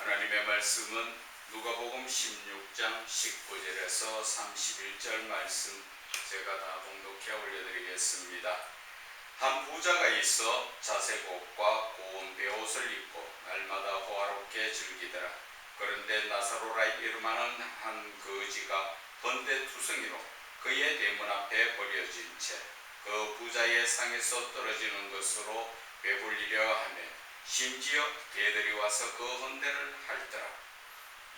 하나님의 말씀은 누가복음 16장 19절에서 31절 말씀 제가 다 봉독해 올려드리겠습니다. 한 부자가 있어 자색 옷과 고운 베옷을 입고 날마다 호화롭게 즐기더라. 그런데 나사로라 이름하는 한 거지가 번데투성이로 그의 대문 앞에 버려진 채 그 부자의 상에서 떨어지는 것으로 배불리려 하며 심지어 개들이 와서 그 헌대를 핥더라.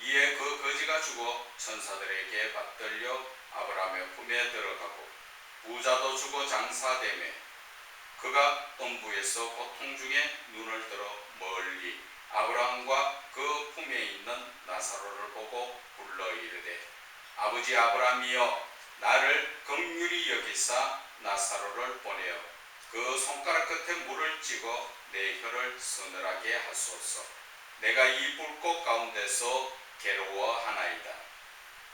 이에 그 거지가 죽어 천사들에게 받들려 아브라함의 품에 들어가고 부자도 죽어 장사되매 그가 음부에서 고통 중에 눈을 들어 멀리 아브라함과 그 품에 있는 나사로를 보고 불러 이르되 아버지 아브라함이여 나를 긍휼히 여기사 나사로를 보내어 그 손가락 끝에 물을 찍어 내 혀를 서늘하게 하소서. 내가 이 불꽃 가운데서 괴로워하나이다.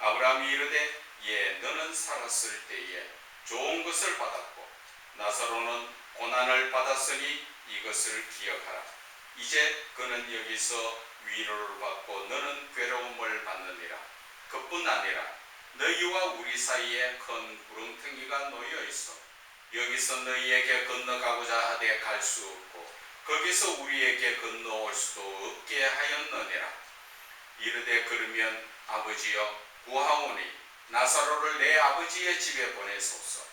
아브라함이 이르되 예 너는 살았을 때에 좋은 것을 받았고 나사로는 고난을 받았으니 이것을 기억하라. 이제 그는 여기서 위로를 받고 너는 괴로움을 받느니라. 그뿐 아니라 너희와 우리 사이에 큰 구렁텅이가 놓여 있어 여기서 너희에게 건너가고자 하되 갈 수 없고 거기서 우리에게 건너올 수도 없게 하였느니라. 이르되 그러면 아버지여 구하오니 나사로를 내 아버지의 집에 보내소서.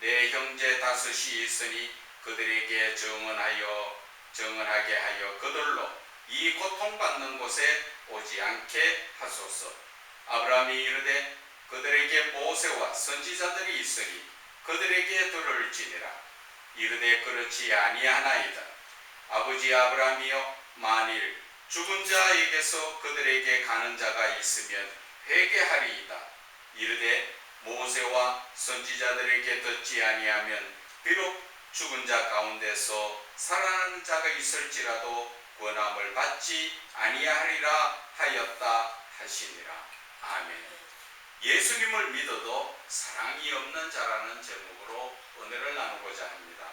내 형제 다섯이 있으니 그들에게 정언하게 하여 그들로 이 고통받는 곳에 오지 않게 하소서. 아브라함이 이르되 그들에게 모세와 선지자들이 있으니 그들에게 들을지니라. 이르되 그렇지 아니하나이다. 아버지 아브라함이여 만일 죽은 자에게서 그들에게 가는 자가 있으면 회개하리이다. 이르되 모세와 선지자들에게 듣지 아니하면 비록 죽은 자 가운데서 살아나는 자가 있을지라도 권함을 받지 아니하리라 하였다 하시니라. 아멘. 예수님을 믿어도 사랑이 없는 자라는 제목으로 은혜를 나누고자 합니다.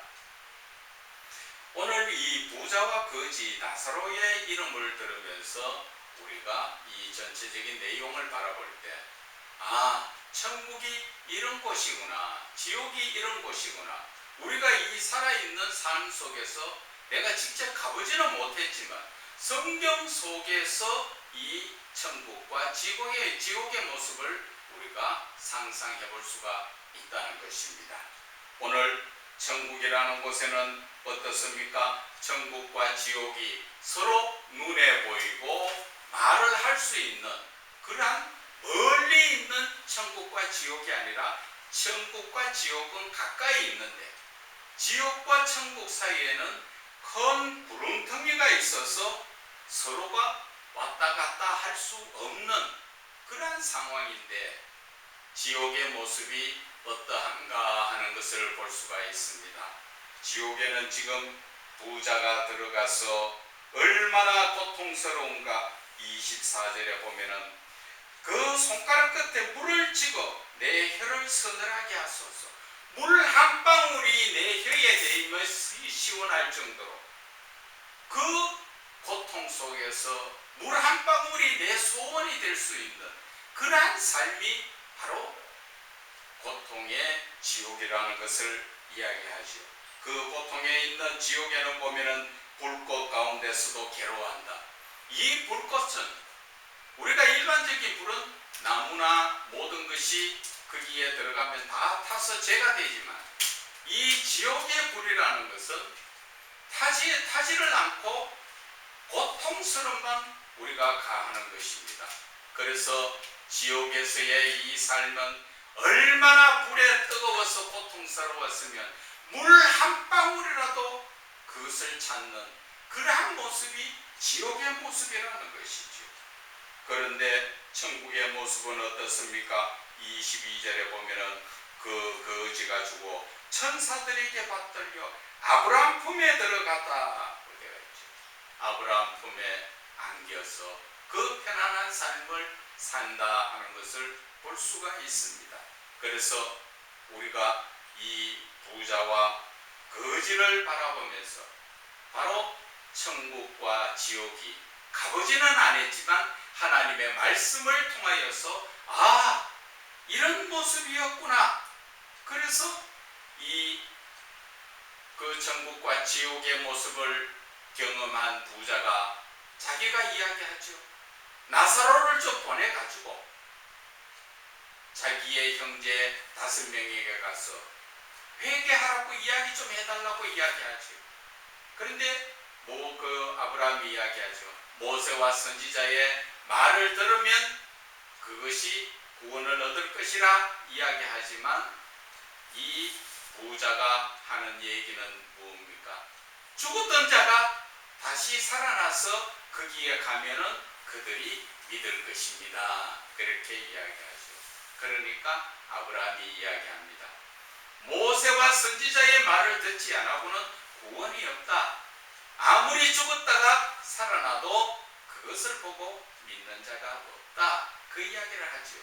오늘 이 부자와 거지 나사로의 이름을 들으면서 우리가 이 전체적인 내용을 바라볼 때 천국이 이런 곳이구나, 지옥이 이런 곳이구나. 우리가 이 살아있는 삶 속에서 내가 직접 가보지는 못했지만 성경 속에서 이 천국과 지옥의 모습을 우리가 상상해 볼 수가 있다는 것입니다. 오늘 천국이라는 곳에는 어떻습니까? 천국과 지옥이 서로 눈에 보이고 말을 할 수 있는 그러한 멀리 있는 천국과 지옥이 아니라 천국과 지옥은 가까이 있는데 지옥과 천국 사이에는 큰 구렁텅이가 있어서 서로가 왔다 갔다 할 수 없는 그러한 상황인데 지옥의 모습이 어떠한가 하는 것을 볼 수가 있습니다. 지옥에는 지금 부자가 들어가서 얼마나 고통스러운가 24절에 보면은 그 손가락 끝에 물을 찍어 내 혀를 서늘하게 하소서. 물 한 방울이 내 혀에 대이면 시원할 정도로 그 고통 속에서 물 한 방울이 내 소원이 될 수 있는 그러한 삶이 바로 고통의 지옥이라는 것을 이야기하죠. 그 고통에 있는 지옥에는 보면은 불꽃 가운데서도 괴로워한다. 이 불꽃은 우리가 일반적인 불은 나무나 모든 것이 거기에 들어가면 다 타서 재가 되지만 이 지옥의 불이라는 것은 타지를 않고 고통스러움만 우리가 가하는 것입니다. 그래서 지옥에서의 이 삶은 얼마나 불에 뜨거워서 고통스러웠으면 물 한 방울이라도 그것을 찾는 그러한 모습이 지옥의 모습이라는 것이죠. 그런데 천국의 모습은 어떻습니까? 22절에 보면은 그 거지가 죽어 천사들에게 받들려 아브라함 품에 들어갔다. 아브라함 품에 안겨서 그 편안한 삶을 산다 하는 것을 볼 수가 있습니다. 그래서 우리가 이 부자와 거지를 바라보면서 바로 천국과 지옥이 가보지는 않았지만 하나님의 말씀을 통하여서 이런 모습이었구나. 그래서 그 천국과 지옥의 모습을 경험한 부자가 자기가 이야기하죠. 나사로를 좀 보내가지고 자기의 형제 5명에게 가서 회개하라고 이야기 좀 해달라고 이야기하죠. 그런데 아브라함이 이야기하죠. 모세와 선지자의 말을 들으면 그것이 구원을 얻을 것이라 이야기하지만 이 부자가 하는 얘기는 뭡니까? 죽었던 자가 다시 살아나서 거기에 가면은 그들이 믿을 것입니다. 그렇게 이야기하죠. 그러니까 아브라함이 이야기합니다. 모세와 선지자의 말을 듣지 않고는 구원이 없다. 아무리 죽었다가 살아나도 그것을 보고 믿는 자가 없다. 그 이야기를 하죠.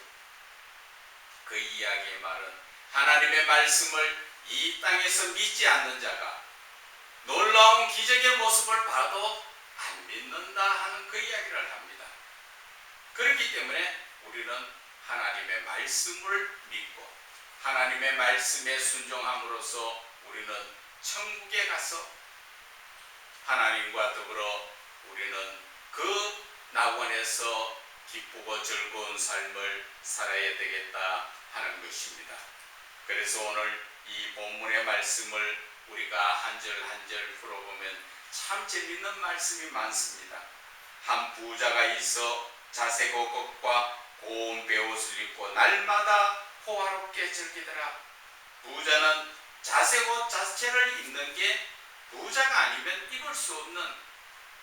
그 이야기의 말은 하나님의 말씀을 이 땅에서 믿지 않는 자가 놀라운 기적의 모습을 봐도 안 믿는다 하는 그 이야기를 합니다. 그렇기 때문에 우리는 하나님의 말씀을 믿고 하나님의 말씀에 순종함으로써 우리는 천국에 가서 하나님과 더불어 우리는 그 낙원에서 기쁘고 즐거운 삶을 살아야 되겠다 하는 것입니다. 그래서 오늘 이 본문의 말씀을 우리가 한 절 한 절 풀어보면 참 재밌는 말씀이 많습니다. 한 부자가 있어 자색 옷과 고운 베옷을 입고 날마다 호화롭게 즐기더라. 부자는 자색 옷 자체를 입는 게 부자가 아니면 입을 수 없는,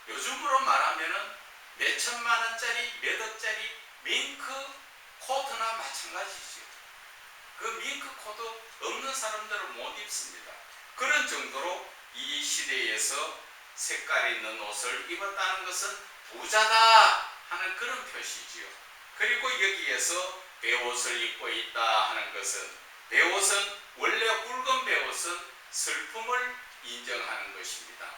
요즘으로 말하면은 몇 천만 원짜리 몇 억짜리 밍크 코트나 마찬가지죠. 그 밍크 코트 없는 사람들은 못 입습니다. 그런 정도로 이 시대에서 색깔 있는 옷을 입었다는 것은 부자다 하는 그런 표시지요. 그리고 여기에서 베옷을 입고 있다 하는 것은, 베옷은 원래 굵은 베옷은 슬픔을 인정하는 것입니다.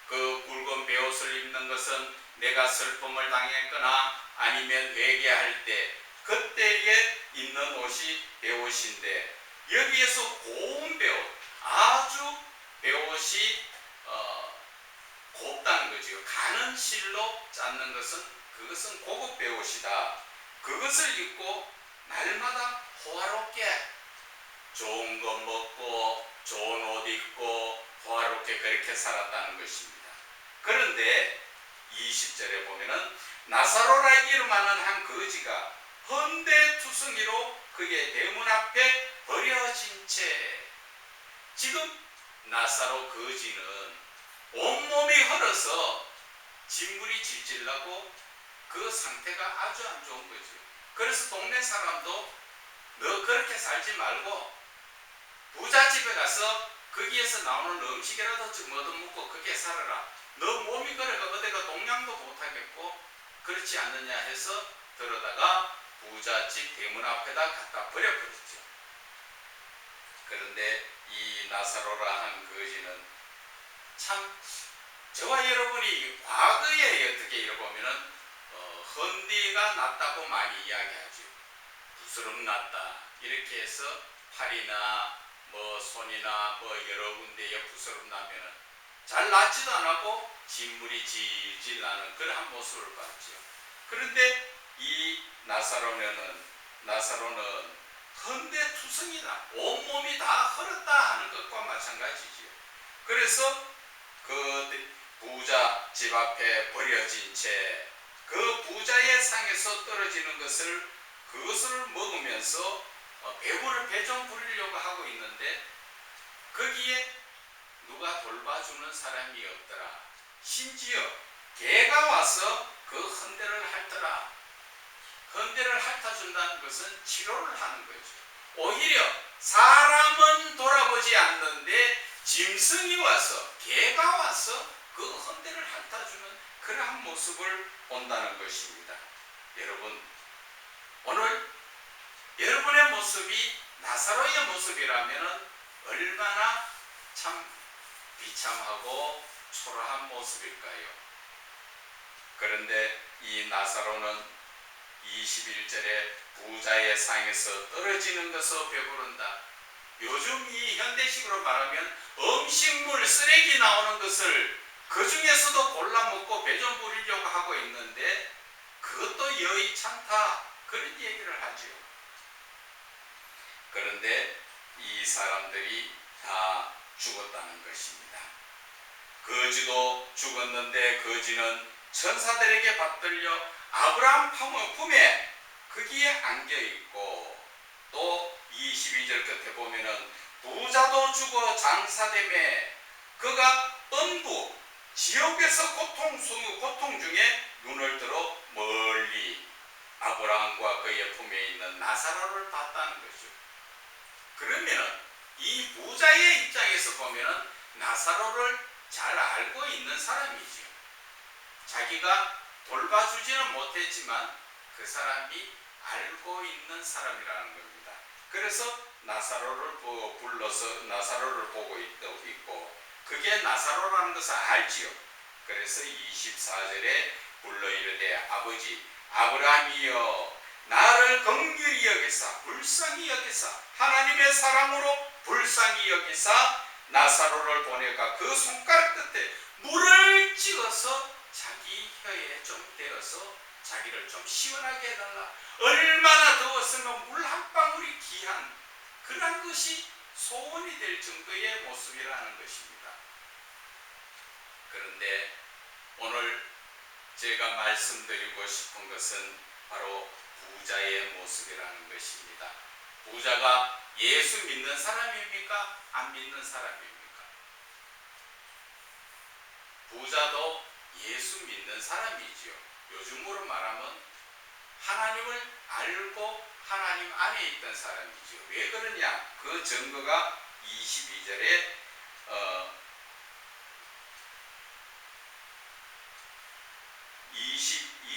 그 굵은 베옷을 입는 것은 내가 슬픔을 당했거나 아니면 회개할 때 그때에 입는 옷이 베옷인데, 여기에서 고운 베옷, 아주 베옷이 곱다는 거죠. 가는 실로 짰는 것은 그것은 고급 베옷이다. 그것을 입고 날마다 호화롭게 좋은 거 먹고 좋은 옷 입고 호화롭게 그렇게 살았다는 것입니다. 그런데 20절에 보면은 나사로라 이름하는 한 거지가 헌데투성이로 그의 대문 앞에 버려진 채, 지금 나사로 거지는 온몸이 헐어서 진물이 질질 나고 그 상태가 아주 안 좋은 거죠. 그래서 동네 사람도 너 그렇게 살지 말고 부잣집에 가서 거기에서 나오는 음식이라도 좀 얻어먹고 그게 살아라. 너 몸이 그래가 어디가 동냥도 못하겠고 그렇지 않느냐 해서 들어다가 부잣집 대문 앞에다 갖다 버려버렸죠. 그런데 이 나사로라 한 거지는 참, 저와 여러분이 과거에 어떻게 잃어보면은 헌디가 났다고 많이 이야기하죠. 부스럼 났다 이렇게 해서 팔이나 손이나 여러 군데에 부스럼 나면은 잘 낫지도 않고 진물이 질질 나는 그런 모습을 봤죠. 그런데 이 나사로는 헌데투성이다, 온몸이 다 헐었다 하는 것과 마찬가지지요. 그래서 그 부자 집 앞에 버려진 채 그 부자의 상에서 떨어지는 그것을 먹으면서 배부를 배 좀 부리려고 하고 있는데 거기에 누가 돌봐주는 사람이 없더라. 심지어 개가 와서 그 헌대를 핥더라. 헌대를 핥아준다는 것은 치료를 하는 거죠. 오히려 사람은 돌아보지 않는데 짐승이 와서, 개가 와서 그 헌대를 핥아주는 그러한 모습을 본다는 것입니다. 여러분, 오늘 여러분의 모습이 나사로의 모습이라면 얼마나 참 비참하고 초라한 모습일까요? 그런데 이 나사로는 21절에 부자의 상에서 떨어지는 것을 배부른다. 요즘 이 현대식으로 말하면 음식물 쓰레기 나오는 것을 그 중에서도 골라 먹고 배 좀 부리려고 하고 있는데 그것도 여의찮다, 그런 얘기를 하죠. 그런데 이 사람들이 다 죽었다는 것입니다. 거지도 죽었는데 거지는 천사들에게 받들려 아브라함 품에 거기에 안겨있고, 또 22절 끝에 보면은 부자도 죽어 장사됨에 그가 음부 지옥에서 고통 중에 눈을 들어 멀리 아브라함과 그의 품에 있는 나사로를 봤다는 거죠. 그러면은 이 부자의 입장에서 보면은 나사로를 잘 알고 있는 사람이죠. 자기가 돌봐주지는 못했지만 그 사람이 알고 있는 사람이라는 겁니다. 그래서 나사로를 불러서 나사로를 보고 있고, 그게 나사로라는 것을 알지요. 그래서 24절에 불러 이르되 아버지 아브라함이여 나를 긍휼히 여기사 불쌍히 여기사 하나님의 사랑으로 불쌍히 여기사 나사로를 보내가 그 손가락 끝에 물을 찍어서 자기 혀에 좀 대어서 자기를 좀 시원하게 해달라. 얼마나 더웠으면 물 한 방울이 귀한 그런 것이 소원이 될 정도의 모습이라는 것입니다. 그런데 오늘 제가 말씀드리고 싶은 것은 바로 부자의 모습이라는 것입니다. 부자가 예수 믿는 사람입니까? 안 믿는 사람입니까? 부자도 예수 믿는 사람이지요. 요즘으로 말하면 하나님을 알고 하나님 안에 있던 사람이지요. 왜 그러냐? 그 증거가 22절에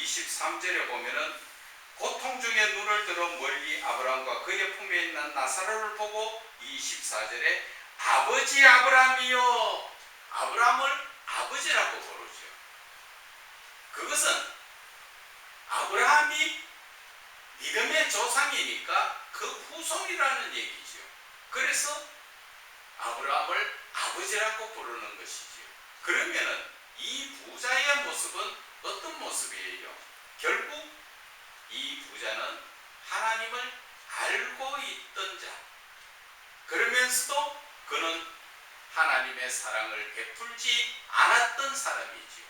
23절에 보면은 고통 중에 눈을 들어 멀리 아브라함과 그의 품에 있는 나사로를 보고 24절에 아버지 아브라함이요, 아브라함을 아버지라고 부르죠. 그것은 아브라함이 믿음의 조상이니까 그 후손이라는 얘기죠. 그래서 아브라함을 아버지라고 부르는 것이죠. 그러면은 이 부자의 모습은 어떤 모습이에요? 결국 이 부자는 하나님을 알고 있던 자, 그러면서도 그는 하나님의 사랑을 베풀지 않았던 사람이지요.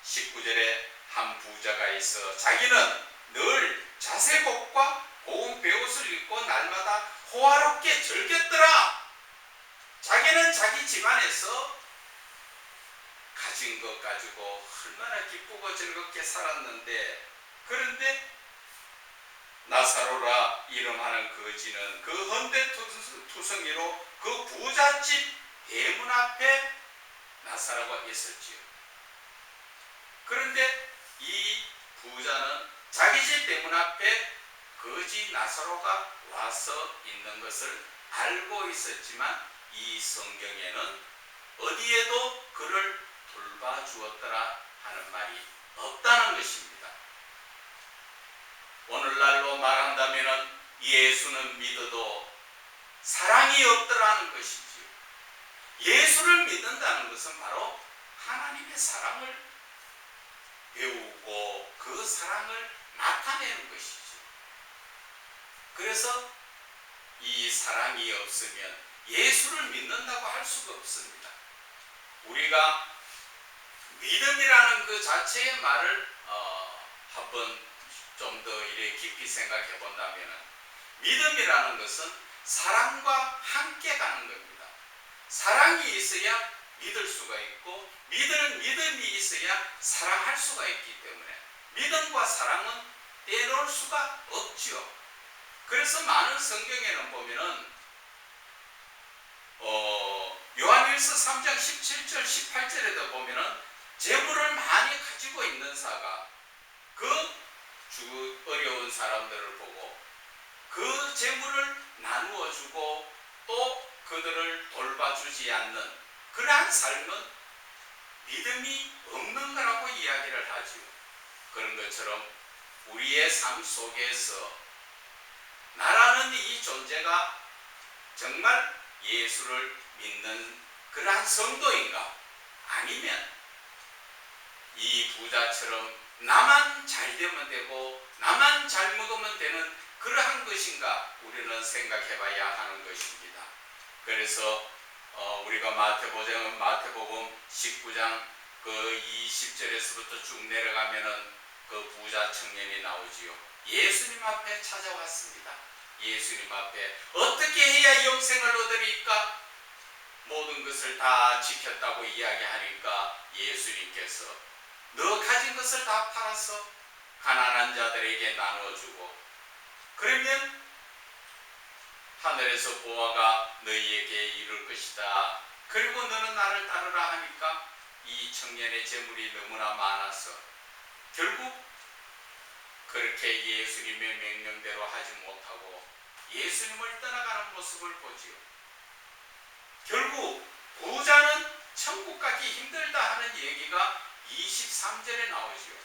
19절에 한 부자가 있어 자기는 늘 자색옷과 고운 베옷을 입고 날마다 호화롭게 즐겼더라. 자기는 자기 집안에서 가진 것 가지고 얼마나 기쁘고 즐겁게 살았는데, 그런데 나사로라 이름하는 거지는 그 헌데투성이로 그 부잣집 대문 앞에 나사로가 있었지요. 그런데 이 부자는 자기 집 대문 앞에 거지 나사로가 와서 있는 것을 알고 있었지만 이 성경에는 어디에도 그를 돌봐주었더라 하는 말이 없다는 것입니다. 오늘날로 말한다면 예수는 믿어도 사랑이 없더라는 것이지요. 예수를 믿는다는 것은 바로 하나님의 사랑을 배우고 그 사랑을 나타내는 것이죠. 그래서 이 사랑이 없으면 예수를 믿는다고 할 수가 없습니다. 우리가 믿음이라는 그 자체의 말을 한번 좀 더 이렇게 깊이 생각해 본다면, 믿음이라는 것은 사랑과 함께 가는 겁니다. 사랑이 있어야 믿을 수가 있고, 믿음이 있어야 사랑할 수가 있기 때문에 믿음과 사랑은 떼놓을 수가 없지요. 그래서 많은 성경에는 보면은 요한일서 3장 17절 18절에도 보면은 재물을 많이 가지고 있는 사가 그 어려운 사람들을 보고 그 재물을 나누어 주고 또 그들을 돌봐주지 않는 그러한 삶은 믿음이 없는 거라고 이야기를 하죠. 그런 것처럼 우리의 삶 속에서 나라는 이 존재가 정말 예수를 믿는 그러한 성도인가? 아니면 이 부자처럼 나만 잘 되면 되고 나만 잘 먹으면 되는 그러한 것인가? 우리는 생각해 봐야 하는 것입니다. 그래서 우리가 마태복음 19장 그 20절에서부터 쭉 내려가면은 그 부자 청년이 나오지요. 예수님 앞에 찾아왔습니다. 예수님 앞에 어떻게 해야 영생을 얻으리까? 모든 것을 다 지켰다고 이야기하니까 예수님께서 너 가진 것을 다 팔아서 가난한 자들에게 나눠주고 그러면 하늘에서 보화가 너희에게 이룰 것이다. 그리고 너는 나를 따르라 하니까 이 청년의 재물이 너무나 많아서 결국 그렇게 예수님의 명령대로 하지 못하고 예수님을 떠나가는 모습을 보지요. 결국 부자는 천국 가기 힘들다 하는 얘기가 23절에 나오지요.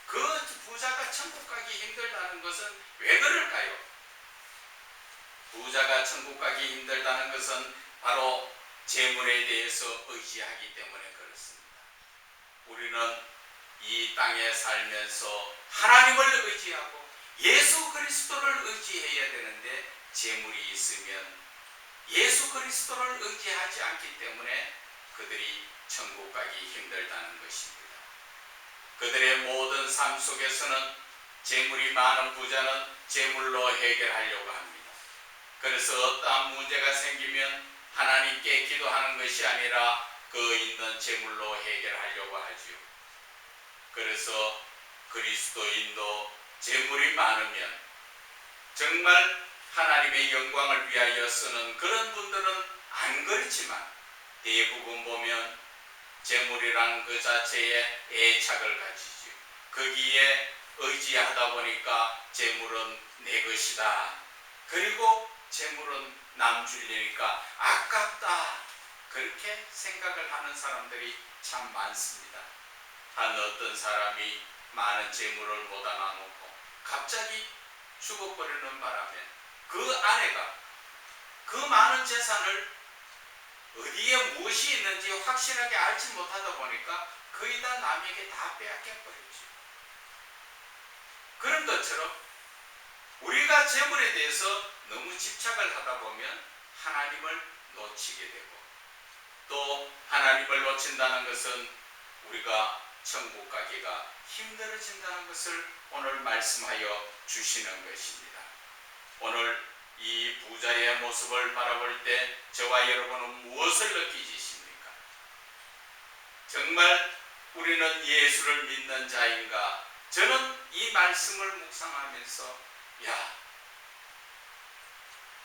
그 부자가 천국 가기 힘들다는 것은 왜 그럴까요? 부자가 천국 가기 힘들다는 것은 바로 재물에 대해서 의지하기 때문에 그렇습니다. 우리는 이 땅에 살면서 하나님을 의지하고 예수 그리스도를 의지해야 되는데 재물이 있으면 예수 그리스도를 의지하지 않기 때문에 그들이 천국 가기 힘들다는 것입니다. 그들의 모든 삶 속에서는 재물이 많은 부자는 재물로 해결하려고 합니다. 그래서 어떠한 문제가 생기면 하나님께 기도하는 것이 아니라 그 있는 재물로 해결하려고 하지요. 그래서 그리스도인도 재물이 많으면 정말 하나님의 영광을 위하여 쓰는 그런 분들은 안 그렇지만 대부분 보면 재물이란 그 자체에 애착을 가지죠. 거기에 의지하다 보니까 재물은 내 것이다. 그리고 재물은 남 주려니까 아깝다. 그렇게 생각을 하는 사람들이 참 많습니다. 한 어떤 사람이 많은 재물을 모아 놔놓고 갑자기 죽어버리는 바람에 그 아내가 그 많은 재산을 어디에 무엇이 있는지 확실하게 알지 못하다 보니까 거의 다 남에게 다 빼앗겨버렸죠. 그런 것처럼 우리가 재물에 대해서 너무 집착을 하다 보면 하나님을 놓치게 되고 또 하나님을 놓친다는 것은 우리가 천국 가기가 힘들어진다는 것을 오늘 말씀하여 주시는 것입니다. 오늘 이 부자의 모습을 바라볼 때 저와 여러분은 무엇을 느끼십니까? 정말 우리는 예수를 믿는 자인가? 저는 이 말씀을 묵상하면서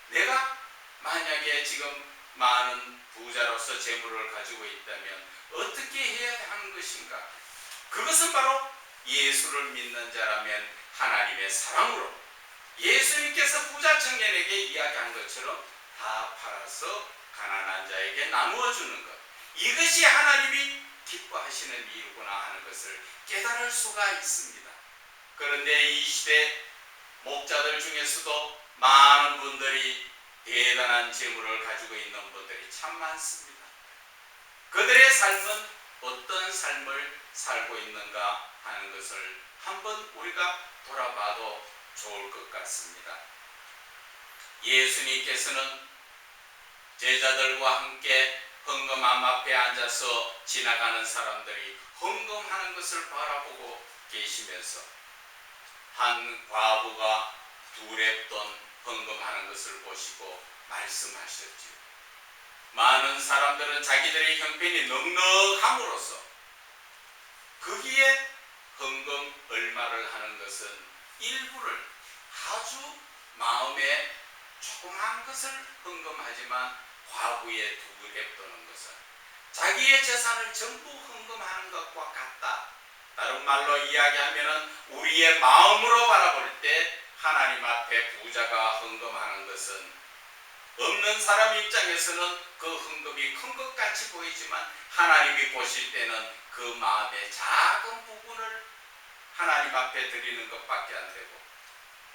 내가 만약에 지금 많은 부자로서 재물을 가지고 있다면 어떻게 해야 하는 것인가? 그것은 바로 예수를 믿는 자라면 하나님의 사랑으로 예수님께서 부자 청년에게 이야기한 것처럼 다 팔아서 가난한 자에게 나누어 주는 것. 이것이 하나님이 기뻐하시는 이유구나 하는 것을 깨달을 수가 있습니다. 그런데 이 시대 목자들 중에서도 많은 분들이 대단한 재물을 가지고 있는 분들이 참 많습니다. 그들의 삶은 어떤 삶을 살고 있는가 하는 것을 한번 우리가 돌아봐도 좋을 것 같습니다. 예수님께서는 제자들과 함께 헌금함 앞에 앉아서 지나가는 사람들이 헌금하는 것을 바라보고 계시면서 한 과부가 2렙돈 헌금하는 것을 보시고 말씀하셨죠. 많은 사람들은 자기들의 형편이 넉넉함으로써 거기에 헌금 얼마를 하는 것은 일부를 아주 마음에 조그만 것을 헌금하지만 과부의 2렙도는 것은 자기의 재산을 전부 헌금하는 것과 같다. 다른 말로 이야기하면 우리의 마음으로 바라볼 때 하나님 앞에 부자가 헌금하는 것은 없는 사람 입장에서는 그 헌금이 큰 것 같이 보이지만 하나님이 보실 때는 그 마음의 작은 부분을 하나님 앞에 드리는 것밖에 안 되고,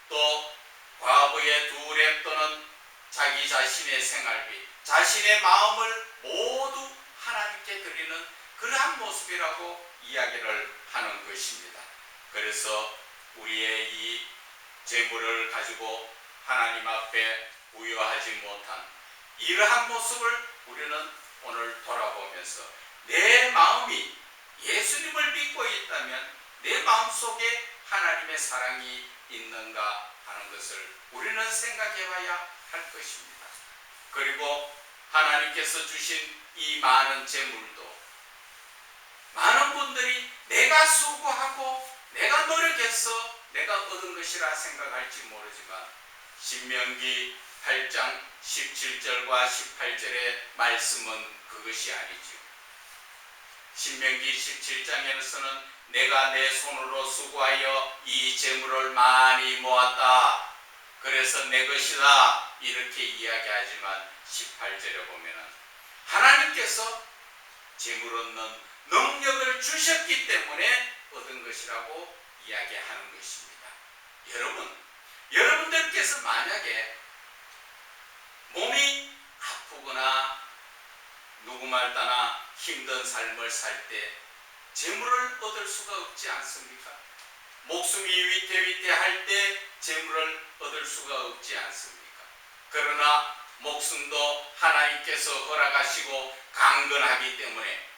또 과부의 두랩 또는 자기 자신의 생활비, 자신의 마음을 모두 하나님께 드리는 그러한 모습이라고 이야기를 하는 것입니다. 그래서 우리의 이 재물을 가지고 하나님 앞에 부여하지 못한 이러한 모습을 우리는 오늘 돌아보면서 내 마음이 예수님을 믿고 있다면 내 마음속에 하나님의 사랑이 있는가 하는 것을 우리는 생각해 봐야 할 것입니다. 그리고 하나님께서 주신 이 많은 재물도 많은 분들이 내가 수고하고 내가 노력해서 내가 얻은 것이라 생각할지 모르지만 신명기 8장 17절과 18절의 말씀은 그것이 아니죠. 신명기 17장에서는 내가 내 손으로 수고하여 이 재물을 많이 모았다, 그래서 내 것이다, 이렇게 이야기하지만 18절에 보면은 하나님께서 재물 얻는 능력을 주셨기 때문에 얻은 것이라고 이야기하는 것입니다. 여러분들께서 만약에 몸이 아프거나 누구 말 따나 힘든 삶을 살 때 재물을 얻을 수가 없지 않습니까? 목숨이 위태위태할 때 재물을 얻을 수가 없지 않습니까? 그러나 목숨도 하나님께서 허락하시고 강건하기 때문에,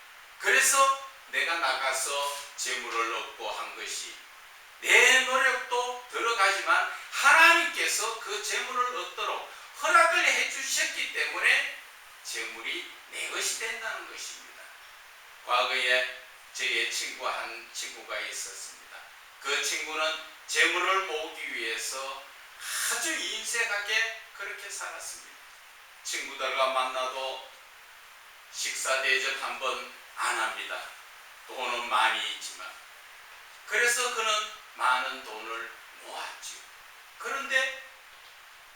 그래서 내가 나가서 재물을 얻고 한 것이 내 노력도 들어가지만 하나님께서 그 재물을 얻도록 허락을 해주셨기 때문에 재물이 내 것이 된다는 것입니다. 과거에 제 친구가 있었습니다. 그 친구는 재물을 모으기 위해서 아주 인색하게 그렇게 살았습니다. 친구들과 만나도 식사 대접 한번 안 합니다. 돈은 많이 있지만. 그래서 그는 많은 돈을 모았지요. 그런데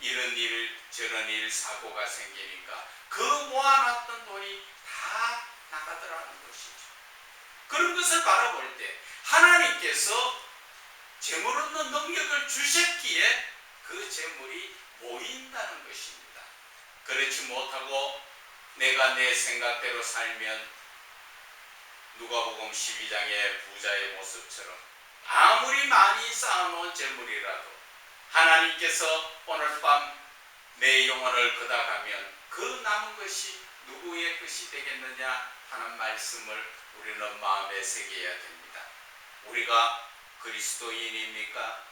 이런 일 저런 일 사고가 생기니까 그 모아놨던 돈이 다 나가더라는 것이죠. 그런 것을 바라볼 때 하나님께서 재물 얻는 능력을 주셨기에 그 재물이 모인다는 것입니다. 그렇지 못하고 내가 내 생각대로 살면 누가복음 12장의 부자의 모습처럼 아무리 많이 쌓아놓은 재물이라도 하나님께서 오늘 밤 내 영혼을 걷어가면 그 남은 것이 누구의 것이 되겠느냐 하는 말씀을 우리는 마음에 새겨야 됩니다. 우리가 그리스도인입니까?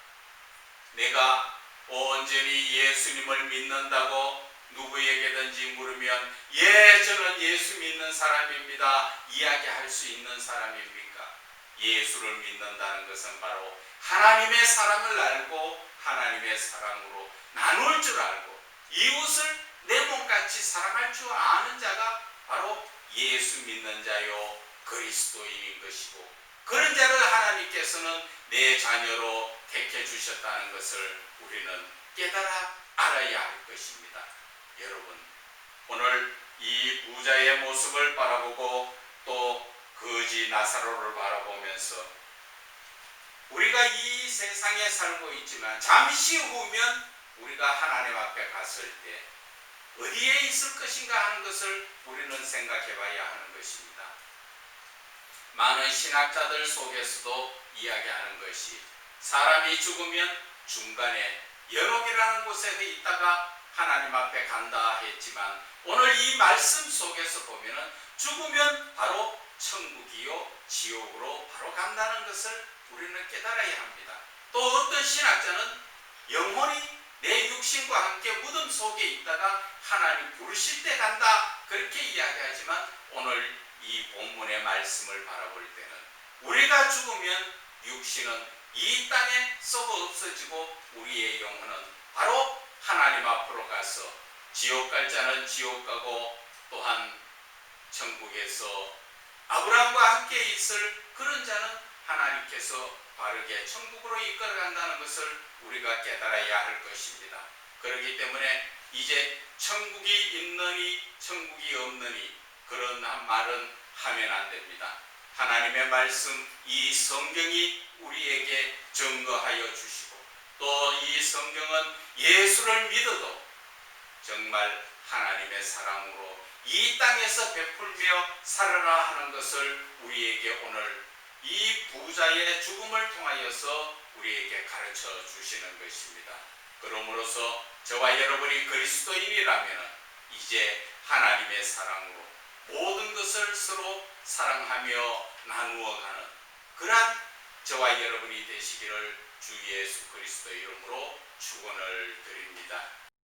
내가 온전히 예수님을 믿는다고 누구에게든지 물으면 예, 저는 예수 믿는 사람입니다 이야기할 수 있는 사람입니까? 예수를 믿는다는 것은 바로 하나님의 사랑을 알고 하나님의 사랑으로 나눌 줄 알고 이웃을 내 몸같이 사랑할 줄 아는 자가 바로 예수 믿는 자요 그리스도인인 것이고, 그런 자를 하나님께서는 내 자녀로 택해 주셨다는 것을 우리는 깨달아 알아야 할 것입니다. 여러분, 오늘 이 부자의 모습을 바라보고 또 거지 나사로를 바라보면서 우리가 이 세상에 살고 있지만 잠시 후면 우리가 하나님 앞에 갔을 때 어디에 있을 것인가 하는 것을 우리는 생각해 봐야 하는 것입니다. 많은 신학자들 속에서도 이야기하는 것이 사람이 죽으면 중간에 연옥이라는 곳에 있다가 하나님 앞에 간다 했지만 오늘 이 말씀 속에서 보면은 죽으면 바로 천국이요 지옥으로 바로 간다는 것을 우리는 깨달아야 합니다. 또 어떤 신학자는 영혼이 내 육신과 함께 무덤 속에 있다가 하나님 부르실 때 간다 그렇게 이야기하지만 오늘 이 본문의 말씀을 바라볼 때는 우리가 죽으면 육신은 이 땅에 썩어 없어지고 우리의 영혼은 바로 하나님 앞으로 가서 지옥 갈 자는 지옥 가고 또한 천국에서 아브라함과 함께 있을 그런 자는 하나님께서 바르게 천국으로 이끌어 간다는 것을 우리가 깨달아야 할 것입니다. 그렇기 때문에 이제 천국이 있느니 천국이 없느니 그런 말은 하면 안 됩니다. 하나님의 말씀, 이 성경이 우리에게 증거하여 주시고 또 이 성경은 예수를 믿어도 정말 하나님의 사랑으로 이 땅에서 베풀며 살아라 하는 것을 우리에게 오늘 이 부자의 죽음을 통하여서 우리에게 가르쳐 주시는 것입니다. 그러므로서 저와 여러분이 그리스도인이라면 이제 하나님의 사랑으로 모든 것을 서로 사랑하며 나누어가는 그러한 저와 여러분이 되시기를 주 예수 그리스도 이름으로 축원을 드립니다.